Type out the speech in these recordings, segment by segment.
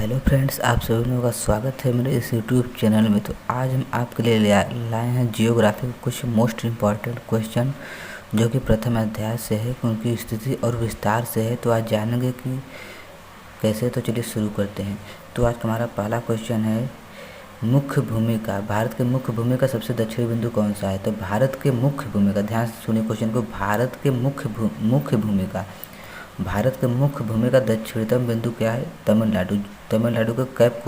Hello friends, आप सभी लोगों का स्वागत है मेरे इस यूट्यूब चैनल में। तो आज हम आपके लिए लाए हैं जियोग्राफी के कुछ मोस्ट इम्पॉर्टेंट क्वेश्चन जो कि प्रथम अध्याय से है, उनकी स्थिति और विस्तार से है। तो आज जानेंगे कि कैसे। तो चलिए शुरू करते हैं। तो आज हमारा पहला क्वेश्चन है, मुख्य भूमिका। भारत के मुख्य भूमिका सबसे दक्षिणी बिंदु कौन सा है? तो भारत के मुख्य भूमिका, ध्यान से सुनिए क्वेश्चन को, भारत के मुख्य भूमिका, भारत के मुख्य भूमि का दक्षिणतम बिंदु क्या है? तमिलनाडु। तमिलनाडु का केप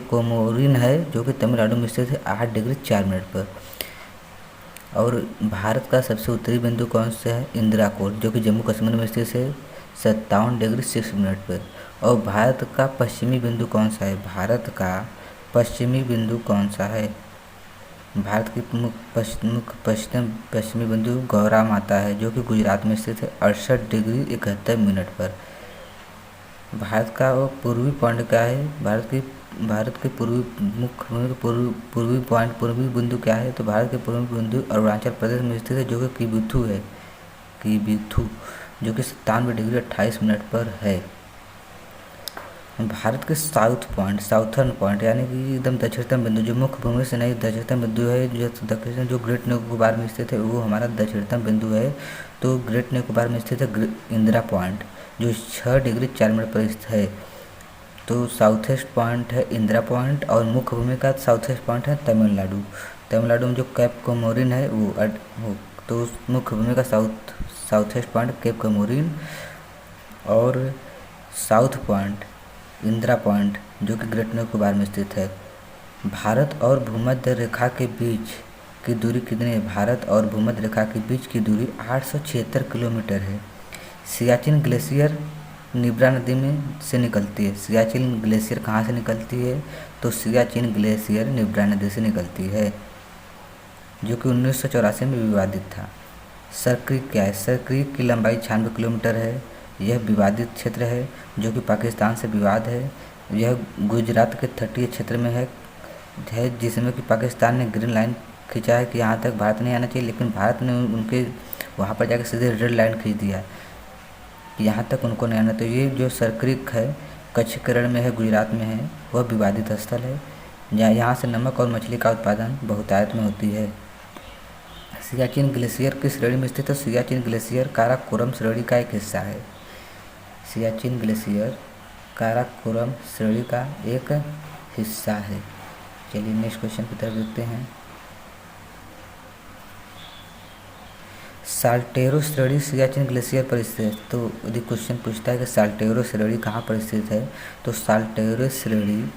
कोमोरिन है, जो कि तमिलनाडु में स्थित है 8 डिग्री 4 मिनट पर। और भारत का सबसे उत्तरी बिंदु कौन सा है? इंदिरा कोल, जो कि जम्मू कश्मीर में स्थित है 57 डिग्री 6 मिनट पर। और भारत का पश्चिमी बिंदु कौन सा है? भारत का पश्चिमी बिंदु कौन सा है? भारत की पश्चिमी बिंदु गौरा माता है, जो कि गुजरात में स्थित है 68 डिग्री 71 मिनट पर। भारत का वो पूर्वी पॉइंट क्या है? भारत के पूर्वी बिंदु क्या है? तो भारत के पूर्वी बिंदु अरुणाचल प्रदेश में स्थित है, जो कि किबिथु है, जो कि 97 डिग्री 28 मिनट पर है। भारत के साउथर्न पॉइंट यानी कि एकदम दक्षिणतम बिंदु, जो मुख्य भूमि से नहीं दक्षिणतम बिंदु है, जो दक्षिण जो ग्रेट निकोबार में स्थित है, वो हमारा दक्षिणतम बिंदु है। तो ग्रेट निकोबार में स्थित है इंदिरा पॉइंट, जो 6 डिग्री 4 मिनट पर स्थित है। तो साउथ ईस्ट पॉइंट है इंदिरा पॉइंट, और मुख्य भूमि का साउथ ईस्ट पॉइंट है तमिलनाडु में जो कैप कोमोरिन है वो। तो मुख्य भूमि का south east point cap Comorin, और साउथ पॉइंट इंदिरा पॉइंट, जो कि ग्रेट निकोबार में स्थित है। भारत और भूमध्य रेखा के बीच की दूरी कितनी है? भारत और भूमध्य रेखा के बीच की दूरी 876 किलोमीटर है। सियाचिन ग्लेशियर निब्रा नदी में से निकलती है। सियाचिन ग्लेशियर कहाँ से निकलती है? तो सियाचिन ग्लेशियर निब्रा नदी से निकलती है, जो कि 1984 में विवादित था। सर क्रीक क्या है? सर क्रीक की लंबाई 96 किलोमीटर है। यह विवादित क्षेत्र है, जो कि पाकिस्तान से विवाद है। यह गुजरात के तटीय क्षेत्र में है, जिसमें कि पाकिस्तान ने ग्रीन लाइन खींचा है कि यहाँ तक भारत नहीं आना चाहिए, लेकिन भारत ने उनके वहाँ पर जाकर सीधे रेड लाइन खींच दिया कि यहाँ तक उनको नहीं आना। तो ये जो सर क्रीक है, कच्छ केरल में है, गुजरात में है, वह विवादित स्थल है, यहाँ से नमक और मछली का उत्पादन बहुतायत में होती है। सियाचिन ग्लेशियर किस श्रेणी में स्थित है? सियाचिन ग्लेशियर काराकोरम श्रेणी का एक हिस्सा है। सियाचिन ग्लेशियर काराकोरम श्रेणी का एक हिस्सा है। चलिए नेक्स्ट क्वेश्चन की तरफ देखते हैं। साल्टेरो श्रेणी सियाचिन ग्लेशियर पर स्थित है। तो यदि क्वेश्चन पूछता है कि साल्टेरो श्रेणी कहाँ पर स्थित है, तो साल्टेरो श्रेणी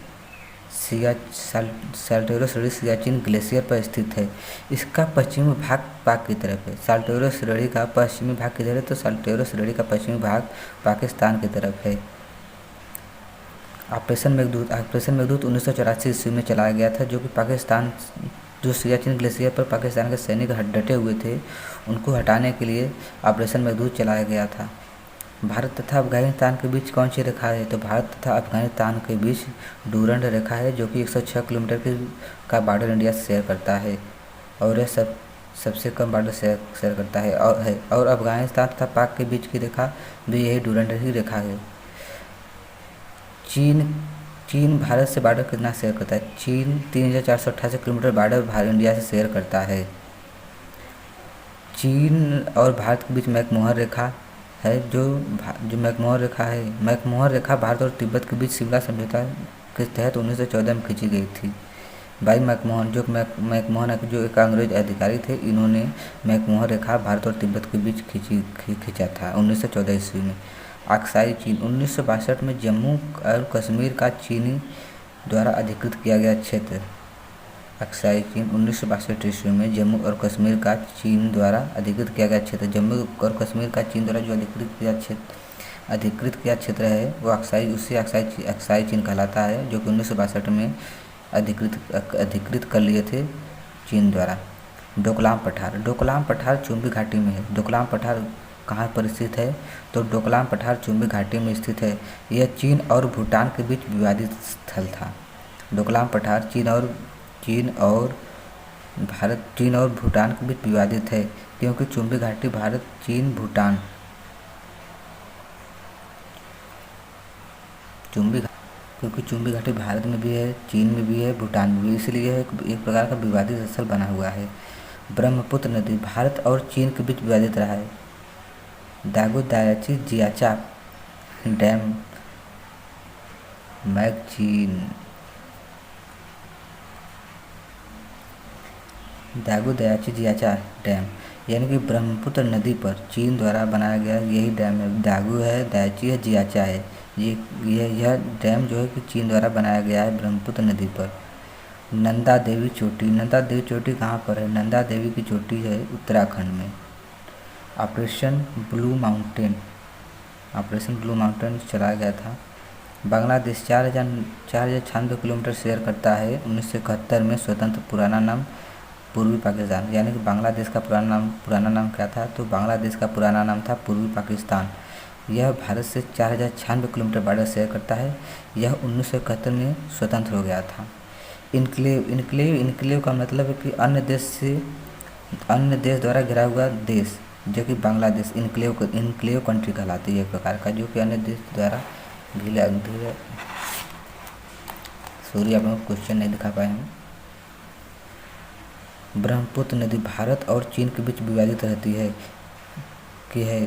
सियाचिन ग्लेशियर पर स्थित है। इसका पश्चिमी भाग पाक की तरफ है। साल्टेरो श्रेणी का पश्चिमी भाग किधर है? तो साल्टेरो श्रेणी का पश्चिमी भाग पाकिस्तान की तरफ है। ऑपरेशन मेघदूत 1984 ईस्वी में चलाया गया था, जो कि पाकिस्तान जो सियाचिन ग्लेशियर पर पाकिस्तान के सैनिक डटे हुए थे, उनको हटाने के लिए ऑपरेशन मेघदूत चलाया गया था। भारत तथा अफगानिस्तान के बीच कौन सी रेखा है? तो भारत तथा अफगानिस्तान के बीच डूरंड रेखा है, जो कि 106 किलोमीटर का बॉर्डर इंडिया से शेयर करता है, और यह सबसे कम बॉर्डर शेयर करता है। और अफगानिस्तान तथा पाक के बीच की रेखा भी यही डूरंड ही रेखा है। चीन भारत से बॉर्डर कितना शेयर करता है? चीन 3488 किलोमीटर बॉर्डर इंडिया से शेयर करता है। चीन और भारत के बीच मैकमोहन रेखा है, जो मैकमोहन रेखा है। मैकमोहन रेखा भारत और तिब्बत के बीच शिमला समझौता के तहत 1914 में खींची गई थी। भाई मैकमोहन जो एक अंग्रेज अधिकारी थे, इन्होंने मैकमोहन रेखा भारत और तिब्बत के बीच खींचा था 1914 ईस्वी में। अक्साई चीन 1962 में जम्मू और कश्मीर का चीनी द्वारा अधिकृत किया गया क्षेत्र। अक्साई चीन 1962 ईस्वी में जम्मू और कश्मीर का चीन द्वारा अधिकृत किया गया क्षेत्र। जम्मू और कश्मीर का चीन द्वारा जो अधिकृत किया क्षेत्र है, वो अक्साई चीन कहलाता है, जो कि 1962 में अधिकृत कर लिए थे चीन द्वारा। डोकलाम पठार चुंबी घाटी में है। डोकलाम पठार कहाँ पर स्थित है? तो डोकलाम पठार चुंबी घाटी में स्थित है। यह चीन और भूटान के बीच विवादित स्थल था। डोकलाम पठार चीन और भूटान के बीच विवादित है, क्योंकि चुंबी घाटी भारत, चीन, भूटान चुंबी क्योंकि चुंबी घाटी भारत में भी है, चीन में भी है, भूटान में भी, इसलिए यह एक प्रकार का विवादित स्थल बना हुआ है। ब्रह्मपुत्र नदी भारत और चीन के बीच विवादित रहा है। दागो दायाची जियाचा डैम मैगजीन दागो दयाची जियाचा डैम यानी कि ब्रह्मपुत्र नदी पर चीन द्वारा बनाया गया यही डैम है। दागू है, दायाची है, जियाचा है। यह डैम जो है कि चीन द्वारा बनाया गया है ब्रह्मपुत्र नदी पर। नंदा देवी चोटी कहाँ पर है? नंदा देवी की चोटी है उत्तराखंड में। ऑपरेशन ब्लू माउंटेन चलाया गया था। बांग्लादेश 4096 किलोमीटर शेयर करता है। 1971 में स्वतंत्र, पुराना नाम पूर्वी पाकिस्तान। यानी कि बांग्लादेश का पुराना नाम क्या था? तो बांग्लादेश का पुराना नाम था पूर्वी पाकिस्तान। यह भारत से 4096 किलोमीटर बॉर्डर शेयर करता है। यह 1971 में स्वतंत्र हो गया था। इनक्लेव का मतलब है कि अन्य देश द्वारा घिरा हुआ देश, जो कि बांग्लादेश इनक्लेव कंट्री कहलाती है एक प्रकार का, जो कि अन्य देश द्वारा घिरा। सॉरी, आप लोग क्वेश्चन नहीं दिखा पाए हम। ब्रह्मपुत्र नदी भारत और चीन के बीच विवादित रहती है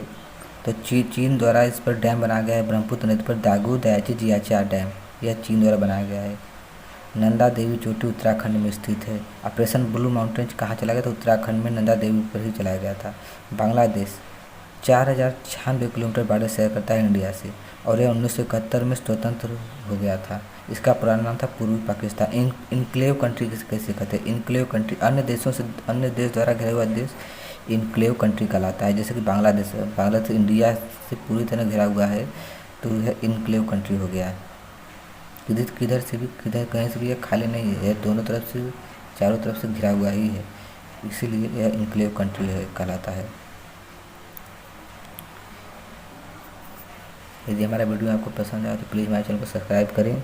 तो चीन द्वारा इस पर डैम बनाया गया है। ब्रह्मपुत्र नदी पर दागू दयाची जियाचा डैम, यह चीन द्वारा बनाया गया है। नंदा देवी चोटी उत्तराखंड में स्थित है। ऑपरेशन ब्लू माउंटेन कहाँ चला गया? तो उत्तराखंड में नंदा देवी पर ही चलाया गया था। बांग्लादेश 4096 किलोमीटर बॉर्डर शेयर करता है इंडिया से, और यह 1971 में स्वतंत्र हो गया था। इसका पुराना नाम था पूर्वी पाकिस्तान। इनक्लेव कंट्री कैसे कहते हैं? इनक्लेव कंट्री अन्य देश द्वारा घिरा हुआ देश इनक्लेव कंट्री कहलाता है। जैसे कि बांग्लादेश इंडिया से पूरी तरह घिरा हुआ है, तो यह इनक्लेव कंट्री हो गया। कहीं से भी यह खाली नहीं है, दोनों तरफ से, चारों तरफ से घिरा हुआ ही है, इसीलिए यह इनक्लेव कंट्री कहलाता है। यदि हमारा वीडियो आपको पसंद आए तो प्लीज़ हमारे चैनल को सब्सक्राइब करें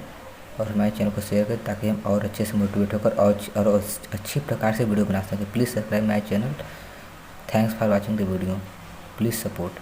और हमारे चैनल को शेयर करें, ताकि हम और अच्छे से मोटिवेट होकर और अच्छी प्रकार से वीडियो बना सकें। Please subscribe my channel. Thanks for watching the video. Please support.